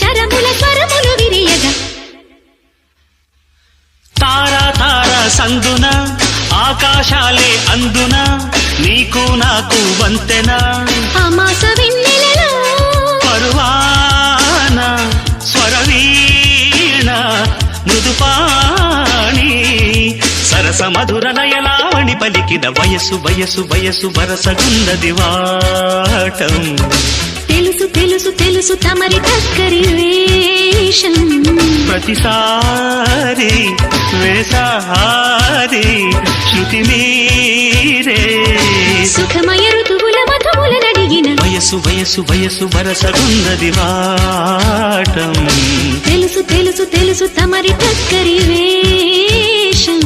నరముల స్వరములు విరియగా తారా తారా సందున ఆకాశాలే అందున నీకు నాకు వంతెన అమాస వెన్నెలలో పరువాన స్వరవీణ మృదుపాణి సరస మధుర లయలావణి పలికిన వయసు వయసు వయసు వరసగున్నది వాటం తెలుసు తెలుసు తెలుసు తమరి టక్కరి వేషం ప్రతిసారి వేసారి శృతి మీరే సుఖమయ ఋతువుల మధువుల నడిగిన వయసు వయసు వయసు వరసగున్నది వాటం తెలుసు తెలుసు తెలుసు తమరి టక్కరి వేషం